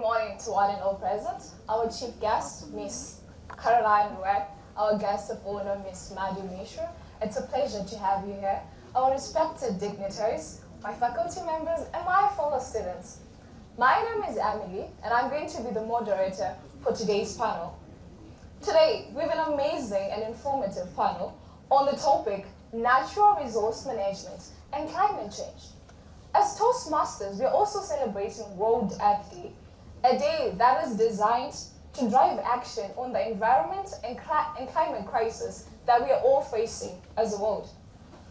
morning to one and all present. Our chief guest, Miss Caroline Webb, our guest of honor, Miss Madhavi. It's a pleasure to have you here. Our respected dignitaries, my faculty members, and my fellow students. My name is Emily, and I'm going to be the moderator for today's panel. Today, we have an amazing and informative panel on the topic natural resource management and climate change. As Toastmasters, we are also celebrating World Earth Day, a day that is designed to drive action on the environment and climate crisis that we are all facing as a world.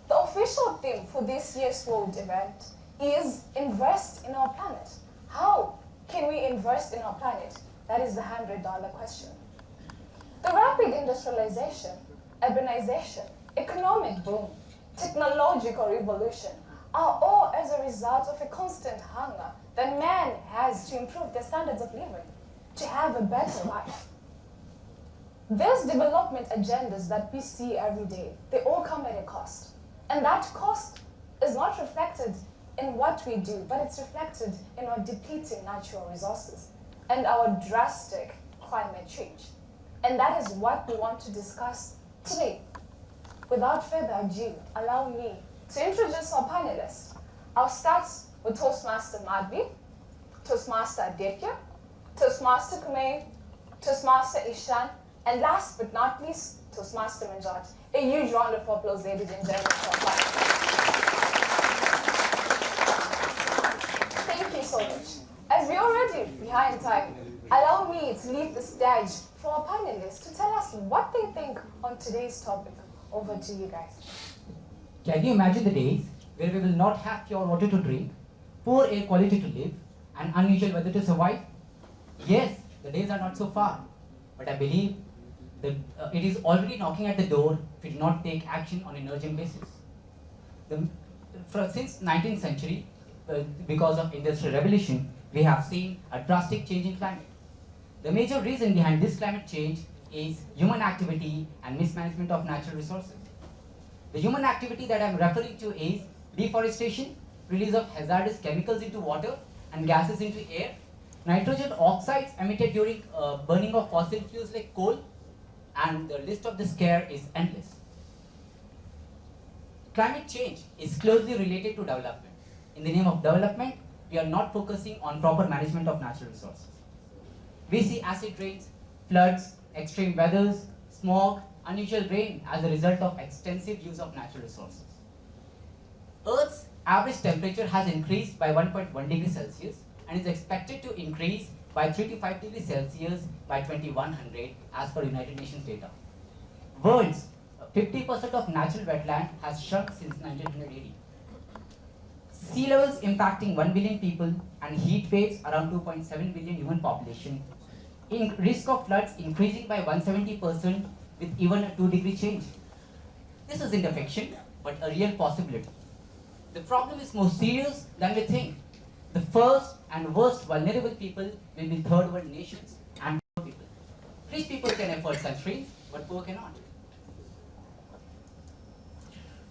The official theme for this year's World event is invest in our planet. How can we invest in our planet? That is the $100 question. The rapid industrialization, urbanization, economic boom, technological revolution are all as a result of a constant hunger that man has to improve their standards of living, to have a better life. These development agendas that we see every day, they all come at a cost. And that cost is not reflected in what we do, but it's reflected in our depleting natural resources and our drastic climate change. And that is what we want to discuss today. Without further ado, allow me to introduce our panelists. I'll start with Toastmaster Madhavi, Toastmaster Aaditya, Toastmaster Kumail, Toastmaster Ishaan, and last but not least, Toastmaster Manjot. A huge round of applause, ladies and gentlemen, for our panelists. Thank you so much. As we're already behind time, allow me to leave the stage for our panelists to tell us what they think on today's topic. Over to you guys. Can you imagine the days where we will not have pure water to drink, poor air quality to live, and unusual weather to survive? Yes, the days are not so far, but I believe that it is already knocking at the door if we do not take action on an urgent basis. Since 19th century, because of Industrial Revolution, we have seen a drastic change in climate. The major reason behind this climate change is human activity and mismanagement of natural resources. The human activity that I am referring to is deforestation, release of hazardous chemicals into water and gases into air, nitrogen oxides emitted during burning of fossil fuels like coal, and the list of the scare is endless. Climate change is closely related to development. In the name of development, we are not focusing on proper management of natural resources. We see acid rains, floods, extreme weathers, smog, unusual rain as a result of extensive use of natural resources. Earth's average temperature has increased by 1.1 degrees Celsius and is expected to increase by 3 to 5 degrees Celsius by 2100 as per United Nations data. World's 50% of natural wetland has shrunk since 1980. Sea levels impacting 1 billion people and heat waves around 2.7 billion human population. Risk of floods increasing by 170% with even a 2-degree change. This isn't a fiction, but a real possibility. The problem is more serious than we think. The first and worst vulnerable people will be third world nations and poor people. Rich people can afford sunscreens, but poor cannot.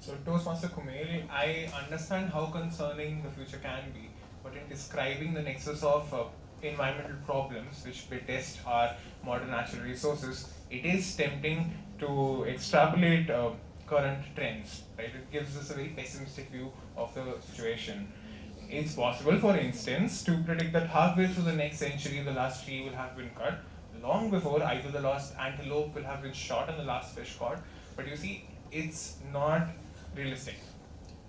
So Toastmaster Kumail, I understand how concerning the future can be, but in describing the nexus of environmental problems which test our modern natural resources, it is tempting to extrapolate current trends, right? It gives us a very pessimistic view of the situation. It's possible, for instance, to predict that halfway through the next century, the last tree will have been cut, long before either the last antelope will have been shot and the last fish caught. But you see, it's not realistic.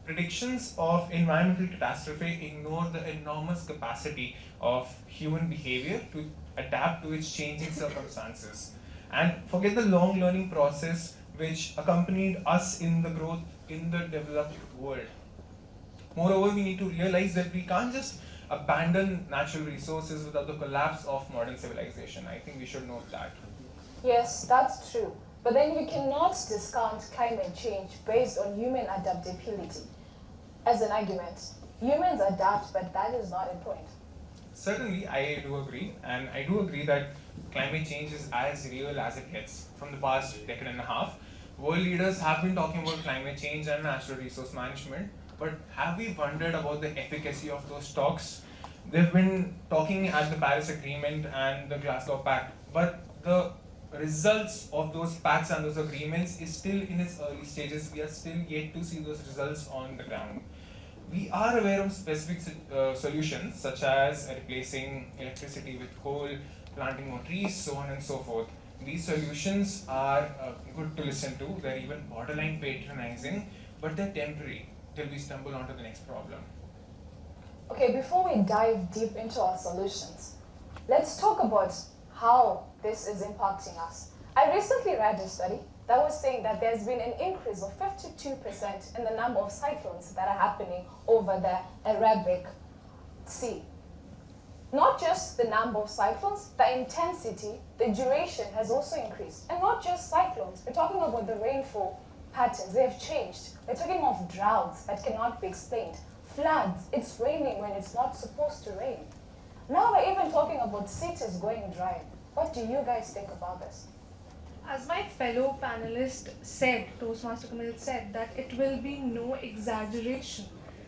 Predictions of environmental catastrophe ignore the enormous capacity of human behavior to adapt to its changing circumstances, and forget the long learning process which accompanied us in the growth in the developed world. Moreover, we need to realize that we can't just abandon natural resources without the collapse of modern civilization. I think we should note that. Yes, that's true. But then you cannot discount climate change based on human adaptability as an argument. Humans adapt, but that is not a point. Certainly, I do agree, and I do agree that climate change is as real as it gets. From the past decade and a half, world leaders have been talking about climate change and natural resource management, but have we wondered about the efficacy of those talks? they've been talking at the Paris Agreement and the Glasgow Pact, but the results of those pacts and those agreements is still in its early stages. We are still yet to see those results on the ground. We are aware of specific solutions, such as replacing electricity with coal, planting more trees, so on and so forth. These solutions are good to listen to. They're even borderline patronizing, but they're temporary till we stumble onto the next problem. Okay, before we dive deep into our solutions, let's talk about how this is impacting us. I recently read a study that was saying that there's been an increase of 52% in the number of cyclones that are happening over the Arabic Sea. Not just the number of cyclones, the intensity, the duration has also increased. And not just cyclones, we're talking about the rainfall patterns, they have changed. We're talking of droughts that cannot be explained. Floods, it's raining when it's not supposed to rain. Now we're even talking about cities going dry. What do you guys think about this? As my fellow panelist said, Toastmaster Kumail said, that it will be no exaggeration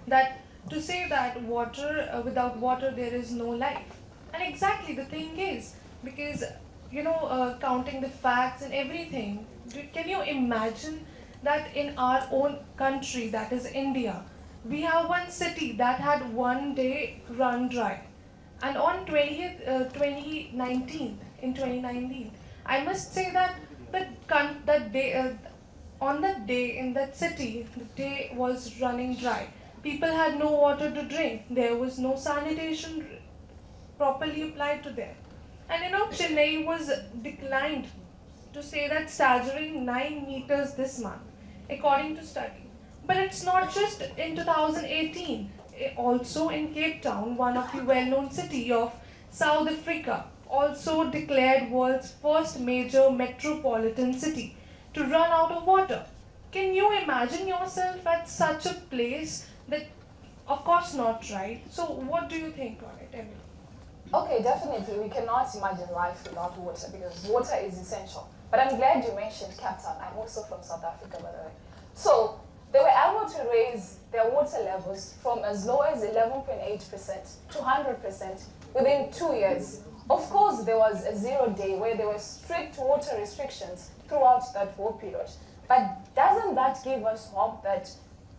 that to say that water, without water there is no life. And exactly the thing is, because counting the facts and everything, can you imagine that in our own country, that is India, we have one city that had one day run dry. And on 2019, I must say that on that day in that city, the day was running dry. People had no water to drink. There was no sanitation properly applied to them. And Chennai was declined to say that staggering 9 meters this month, according to study. But it's not just in 2018. Also in Cape Town, one of the well-known city of South Africa, also declared world's first major metropolitan city to run out of water. Can you imagine yourself at such a place? That, of course not, right? So what do you think on it, Emily? Okay, definitely, we cannot imagine life without water because water is essential. But I'm glad you mentioned Cape Town. I'm also from South Africa, by the way. So they were able to raise their water levels from as low as 11.8% to 100% within 2 years. Of course, there was a 0 day where there were strict water restrictions throughout that war period. But doesn't that give us hope that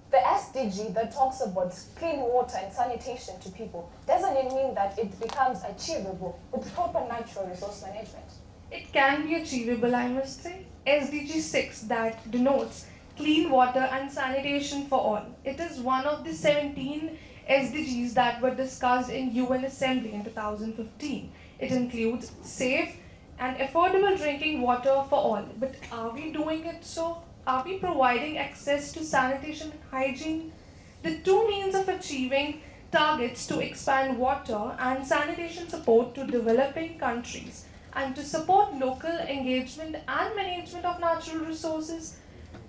the SDG that talks about clean water and sanitation to people, doesn't it mean that it becomes achievable with proper natural resource management? It can be achievable, I must say. SDG 6 that denotes clean water and sanitation for all. It is one of the 17 SDGs that were discussed in UN Assembly in 2015. It includes safe and affordable drinking water for all. But are we doing it so? Are we providing access to sanitation and hygiene? The two means of achieving targets to expand water and sanitation support to developing countries and to support local engagement and management of natural resources.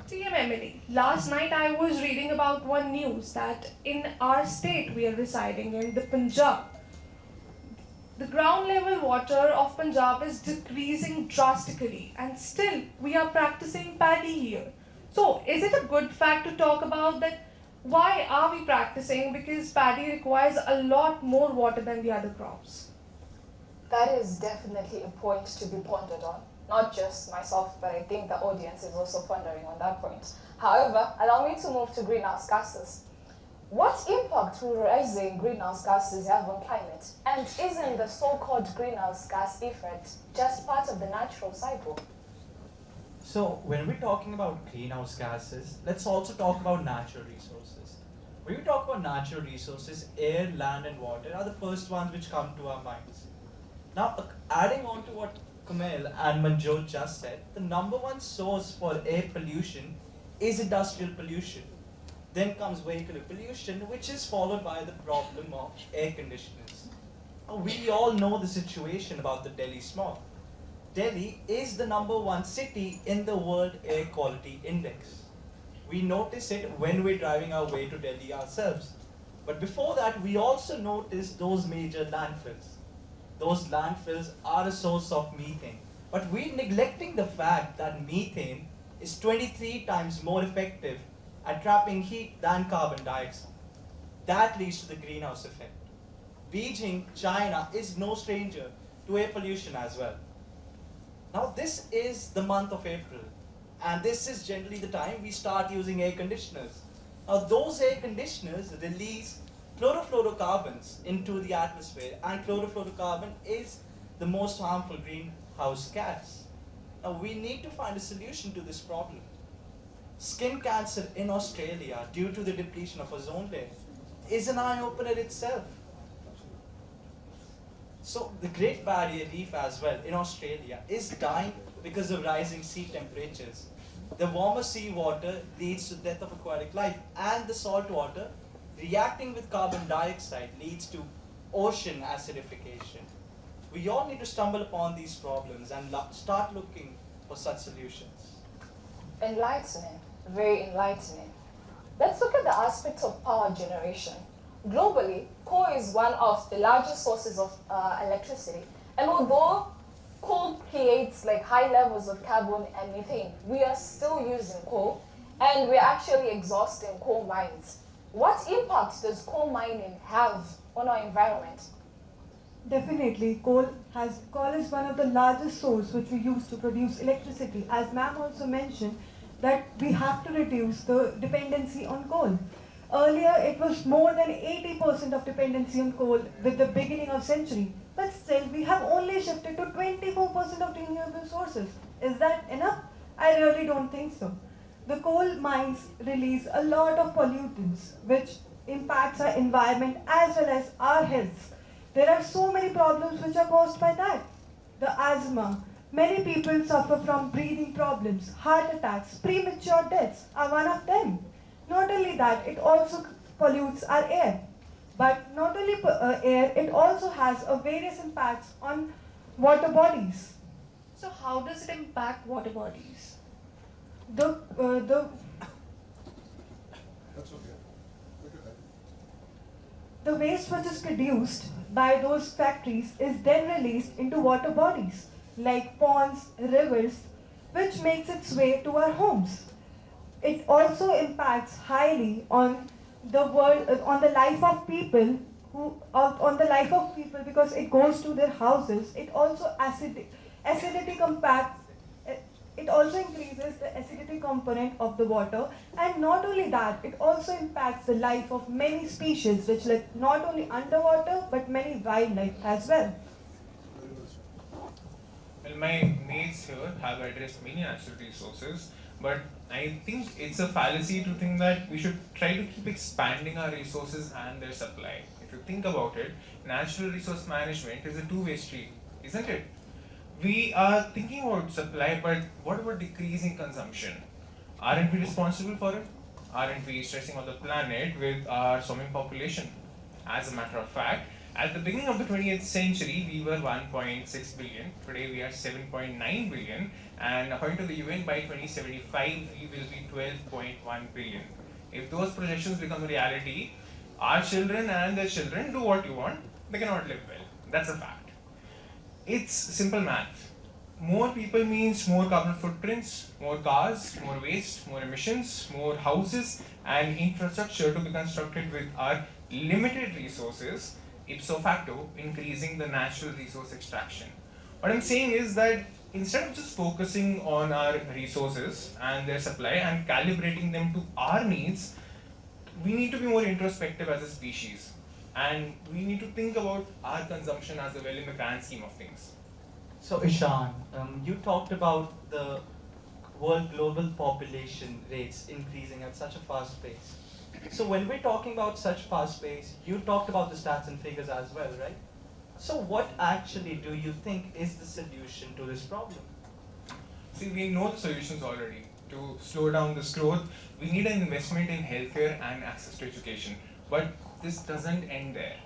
TM Emily, last night I was reading about one news that in our state we are residing in, the Punjab, the ground level water of Punjab is decreasing drastically and still we are practicing paddy here. So is it a good fact to talk about that? Why are we practicing? Because paddy requires a lot more water than the other crops. That is definitely a point to be pondered on. Not just myself, but I think the audience is also pondering on that point. However, allow me to move to greenhouse gases. What impact will rising greenhouse gases have on climate? And isn't the so-called greenhouse gas effect just part of the natural cycle? So when we're talking about greenhouse gases, let's also talk about natural resources. When we talk about natural resources, air, land and water are the first ones which come to our minds. Now, adding on to what Kumail and Manjot just said, the number one source for air pollution is industrial pollution. Then comes vehicular pollution, which is followed by the problem of air conditioners. We all know the situation about the Delhi smog. Delhi is the #1 city in the World Air Quality Index. We notice it when we're driving our way to Delhi ourselves. But before that, we also notice those major landfills. Those landfills are a source of methane. But we're neglecting the fact that methane is 23 times more effective at trapping heat than carbon dioxide. That leads to the greenhouse effect. Beijing, China is no stranger to air pollution as well. Now this is the month of April, and this is generally the time we start using air conditioners. Now those air conditioners release chlorofluorocarbons into the atmosphere, and chlorofluorocarbon is the most harmful greenhouse gas. Now we need to find a solution to this problem. Skin cancer in Australia due to the depletion of ozone layer is an eye-opener itself. So the Great Barrier Reef as well in Australia is dying because of rising sea temperatures. The warmer sea water leads to death of aquatic life, and the salt water reacting with carbon dioxide leads to ocean acidification. We all need to stumble upon these problems and start looking for such solutions. Enlightening, very enlightening. Let's look at the aspects of power generation. Globally, coal is one of the largest sources of electricity, and although coal creates like high levels of carbon and methane, we are still using coal, and we're actually exhausting coal mines. What impact does coal mining have on our environment? Definitely, coal is one of the largest sources which we use to produce electricity. As ma'am also mentioned, that we have to reduce the dependency on coal. Earlier, it was more than 80% of dependency on coal with the beginning of century. But still, we have only shifted to 24% of renewable sources. Is that enough? I really don't think so. The coal mines release a lot of pollutants, which impacts our environment as well as our health. There are so many problems which are caused by that. The asthma. Many people suffer from breathing problems, heart attacks, premature deaths are one of them. Not only that, it also pollutes our air. But not only air, it also has a various impacts on water bodies. So how does it impact water bodies? The waste which is produced by those factories is then released into water bodies like ponds, rivers, which makes its way to our homes. It also impacts highly on the world, on the life of people because it goes to their houses. It also it also increases the acidity component of the water, and not only that, it also impacts the life of many species which live not only underwater but many wildlife as well. Well, my mates here have addressed many natural resources, but I think it's a fallacy to think that we should try to keep expanding our resources and their supply. If you think about it, natural resource management is a two-way street, isn't it? We are thinking about supply, but what about decreasing consumption? Aren't we responsible for it? Aren't we stressing on the planet with our swimming population? As a matter of fact, at the beginning of the 20th century, we were 1.6 billion. Today we are 7.9 billion. And according to the UN, by 2075, we will be 12.1 billion. If those projections become a reality, our children and their children do what you want, they cannot live well. That's a fact. It's simple math. More people means more carbon footprints, more cars, more waste, more emissions, more houses, and infrastructure to be constructed with our limited resources, ipso facto increasing the natural resource extraction. What I'm saying is that instead of just focusing on our resources and their supply and calibrating them to our needs, we need to be more introspective as a species. And we need to think about our consumption as well in the grand scheme of things. So Ishaan, you talked about the world global population rates increasing at such a fast pace. So when we're talking about such fast pace, you talked about the stats and figures as well, right? So what actually do you think is the solution to this problem? See, we know the solutions already. To slow down this growth, we need an investment in healthcare and access to education. But this doesn't end there.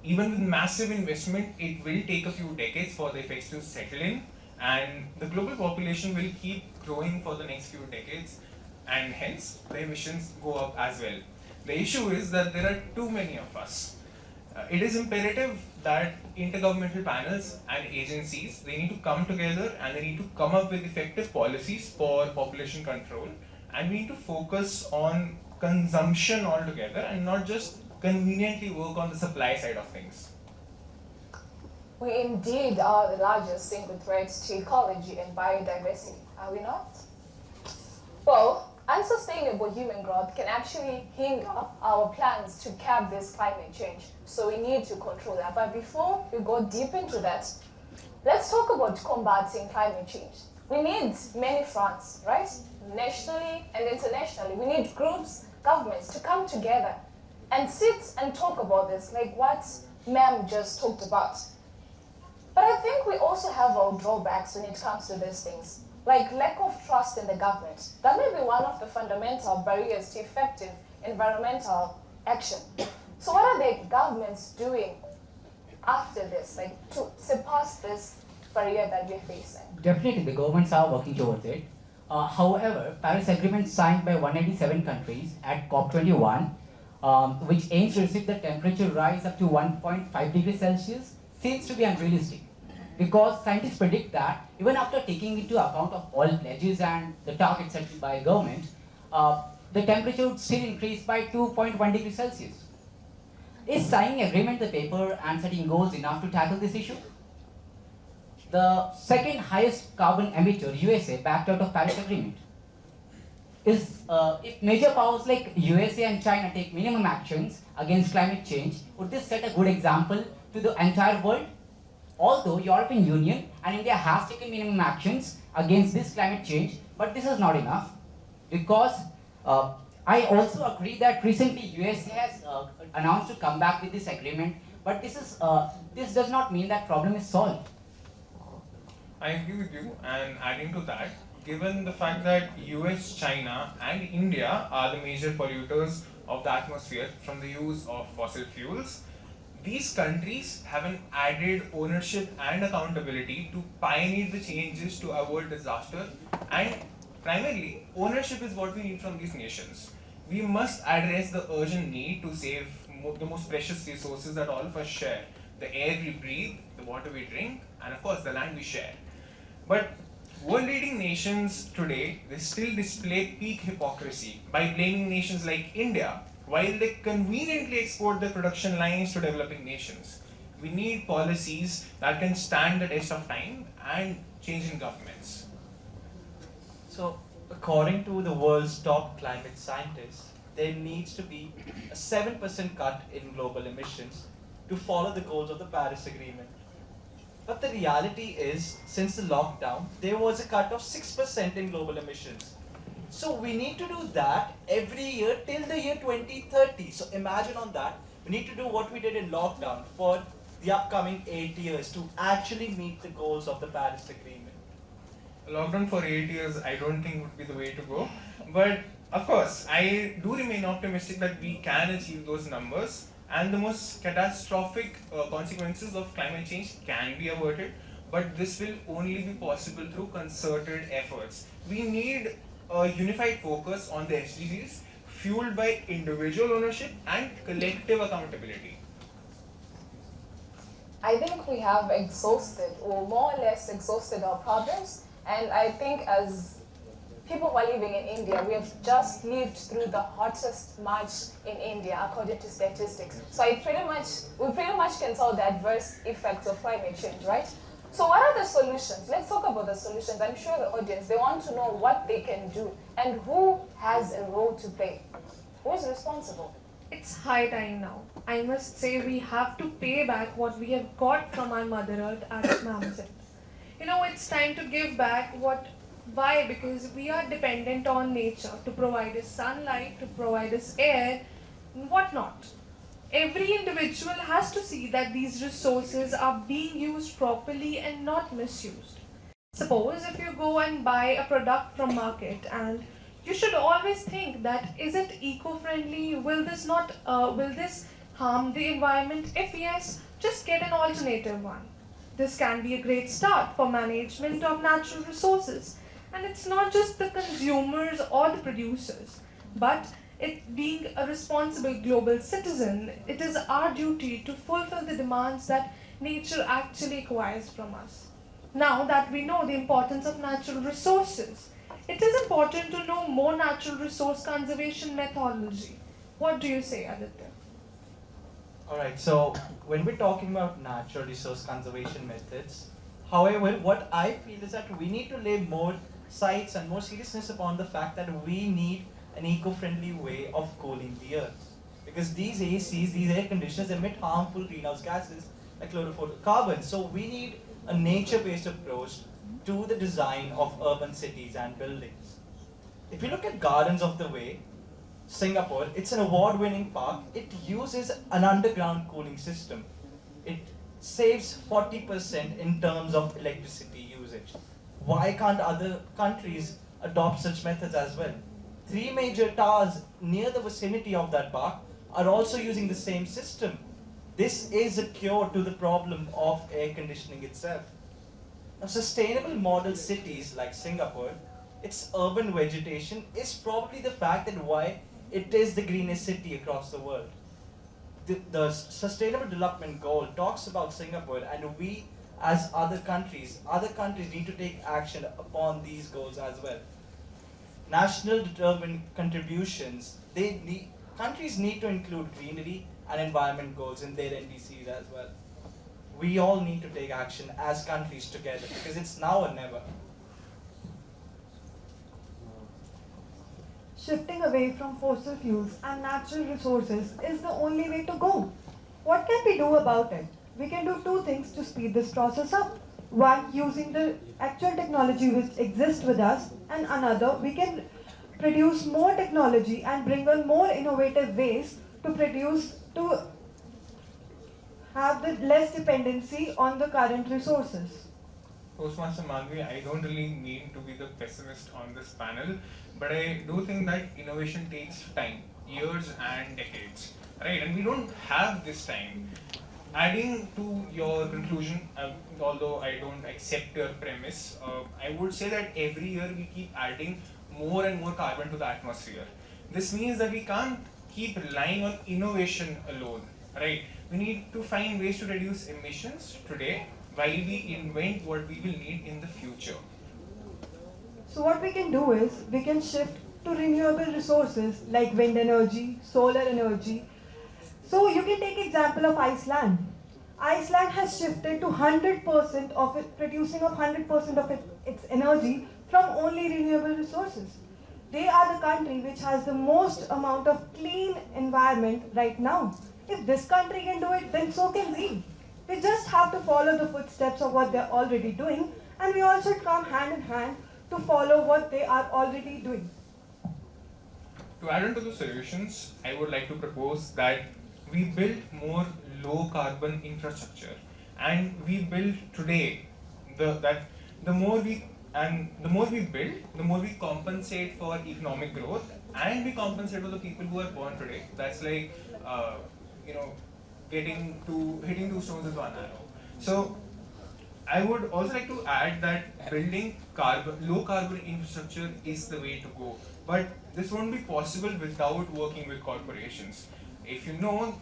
Even with massive investment, it will take a few decades for the effects to settle in, and the global population will keep growing for the next few decades, and hence the emissions go up as well. The issue is that there are too many of us. It is imperative that intergovernmental panels and agencies, they need to come together and they need to come up with effective policies for population control, and we need to focus on consumption altogether and not just conveniently work on the supply side of things. We indeed are the largest single threat to ecology and biodiversity, are we not? Well, unsustainable human growth can actually hinder our plans to cap this climate change, so we need to control that. But before we go deep into that, let's talk about combating climate change. We need many fronts, right? Nationally and internationally. We need groups, governments to come together and sit and talk about this, like what Ma'am just talked about. But I think we also have our drawbacks when it comes to these things, like lack of trust in the government. That may be one of the fundamental barriers to effective environmental action. So what are the governments doing after this, like to surpass this barrier that we're facing? Definitely, the governments are working towards it. However, Paris Agreement signed by 187 countries at COP21, which aims to restrict the temperature rise up to 1.5 degrees Celsius, seems to be unrealistic. Because scientists predict that even after taking into account of all pledges and the targets set by government, the temperature would still increase by 2.1 degrees Celsius. Is signing agreement the paper and setting goals enough to tackle this issue? The second highest carbon emitter, USA, backed out of Paris Agreement. If major powers like USA and China take minimum actions against climate change, would this set a good example to the entire world? Although European Union and India has taken minimum actions against this climate change, but this is not enough, because I also agree that recently USA has announced to come back with this agreement, but this does not mean that problem is solved. I agree with you, and adding to that, given the fact that US, China and India are the major polluters of the atmosphere from the use of fossil fuels, these countries have an added ownership and accountability to pioneer the changes to avoid disaster, and primarily, ownership is what we need from these nations. We must address the urgent need to save the most precious resources that all of us share: the air we breathe, the water we drink, and of course the land we share. But world-leading nations today, they still display peak hypocrisy by blaming nations like India while they conveniently export their production lines to developing nations. We need policies that can stand the test of time and changing governments. So, according to the world's top climate scientists, there needs to be a 7% cut in global emissions to follow the goals of the Paris Agreement. But the reality is, since the lockdown, there was a cut of 6% in global emissions. So we need to do that every year till the year 2030. So imagine on that, we need to do what we did in lockdown for the upcoming 8 years to actually meet the goals of the Paris Agreement. Lockdown for 8 years, I don't think would be the way to go. But of course, I do remain optimistic that we can achieve those numbers, and the most catastrophic consequences of climate change can be averted. But this will only be possible through concerted efforts. We need a unified focus on the SDGs, fueled by individual ownership and collective accountability. I think we have exhausted, or more or less exhausted, our problems, and I think as people who are living in India, we have just lived through the hottest March in India, according to statistics. So we pretty much can tell the adverse effects of climate change, right? So what are the solutions? Let's talk about the solutions. I'm sure the audience, they want to know what they can do and who has a role to play. Who is responsible? It's high time now. I must say we have to pay back what we have got from our Mother Earth, as Ma'am said. You know, it's time to give back why? Because we are dependent on nature to provide us sunlight, to provide us air, and whatnot. Every individual has to see that these resources are being used properly and not misused. Suppose if you go and buy a product from market, and you should always think that, is it eco-friendly? Will this harm the environment? If yes, just get an alternative one. This can be a great start for management of natural resources. And it's not just the consumers or the producers, but it being a responsible global citizen, it is our duty to fulfill the demands that nature actually requires from us. Now that we know the importance of natural resources, it is important to know more natural resource conservation methodology. What do you say, Aditya? Alright, so when we're talking about natural resource conservation methods, however, what I feel is that we need to lay more sights and more seriousness upon the fact that we need an eco-friendly way of cooling the earth. Because these ACs, these air conditioners emit harmful greenhouse gases like chlorofluorocarbons. So we need a nature-based approach to the design of urban cities and buildings. If you look at Gardens of the Way, Singapore, it's an award-winning park. It uses an underground cooling system. It saves 40% in terms of electricity usage. Why can't other countries adopt such methods as well? 3 major towers near the vicinity of that park are also using the same system. This is a cure to the problem of air conditioning itself. Now, sustainable model cities like Singapore, its urban vegetation is probably the fact that why it is the greenest city across the world. The Sustainable Development Goal talks about Singapore, and we as other countries need to take action upon these goals as well. National determined contributions, countries need to include greenery and environment goals in their NDCs as well. We all need to take action as countries together because it's now or never. Shifting away from fossil fuels and natural resources is the only way to go. What can we do about it? We can do 2 things to speed this process up. One, using the actual technology which exists with us, and another, we can produce more technology and bring on more innovative ways to have the less dependency on the current resources. Toastmaster Madhavi, I don't really mean to be the pessimist on this panel, but I do think that innovation takes time, years and decades, right? And we don't have this time. Adding to your conclusion, although I don't accept your premise, I would say that every year we keep adding more and more carbon to the atmosphere. This means that we can't keep relying on innovation alone, right? We need to find ways to reduce emissions today while we invent what we will need in the future. So what we can do is, we can shift to renewable resources like wind energy, solar energy. So you can take example of Iceland. Iceland has shifted to 100% of it, producing of 100% of its energy from only renewable resources. They are the country which has the most amount of clean environment right now. If this country can do it, then so can we. We just have to follow the footsteps of what they're already doing, and we all should come hand in hand to follow what they are already doing. To add on to the solutions, I would like to propose that we build more low carbon infrastructure, and we build today the more we build, the more we compensate for economic growth, and we compensate for the people who are born today. That's like hitting 2 stones with 1 arrow. So I would also like to add that building low carbon infrastructure is the way to go. But this won't be possible without working with corporations. If you know,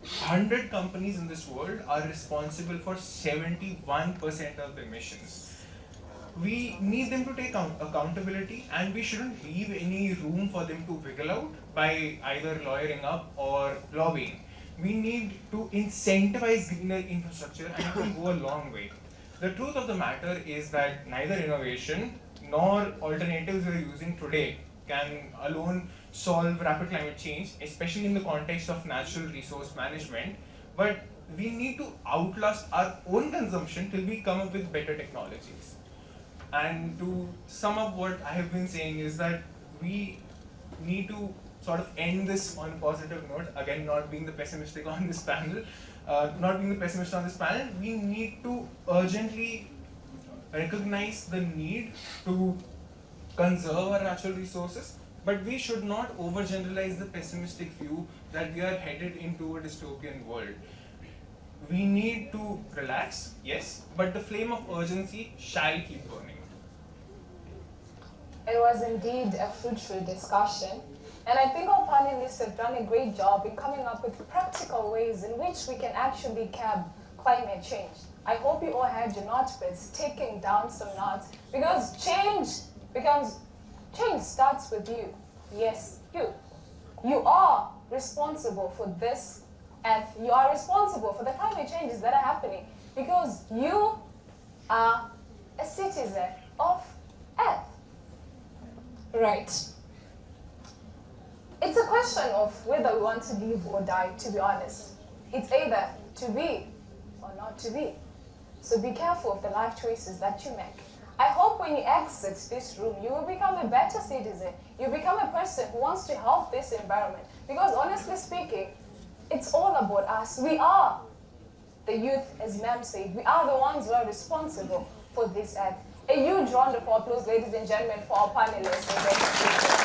100 companies in this world are responsible for 71% of the emissions. We need them to take accountability, and we shouldn't leave any room for them to wiggle out by either lawyering up or lobbying. We need to incentivize greener infrastructure, and it will go a long way. The truth of the matter is that neither innovation nor alternatives we are using today can alone solve rapid climate change, especially in the context of natural resource management. But we need to outlast our own consumption till we come up with better technologies. And to sum up what I have been saying is that we need to sort of end this on a positive note. Again, not being the pessimistic on this panel, we need to urgently recognize the need to conserve our natural resources, but we should not overgeneralize the pessimistic view that we are headed into a dystopian world. We need to relax, yes, but the flame of urgency shall keep burning. It was indeed a fruitful discussion, and I think our panelists have done a great job in coming up with practical ways in which we can actually curb climate change. I hope you all had your notepads taking down some notes, because change starts with you. Yes, you. You are responsible for this Earth, you are responsible for the climate changes that are happening because you are a citizen of Earth. Right. It's a question of whether we want to live or die, to be honest. It's either to be or not to be. So be careful of the life choices that you make. I hope when you exit this room, you will become a better citizen. You become a person who wants to help this environment. Because honestly speaking, it's all about us. We are the youth, as Ma'am said. We are the ones who are responsible for this earth. A huge round of applause, ladies and gentlemen, for our panelists.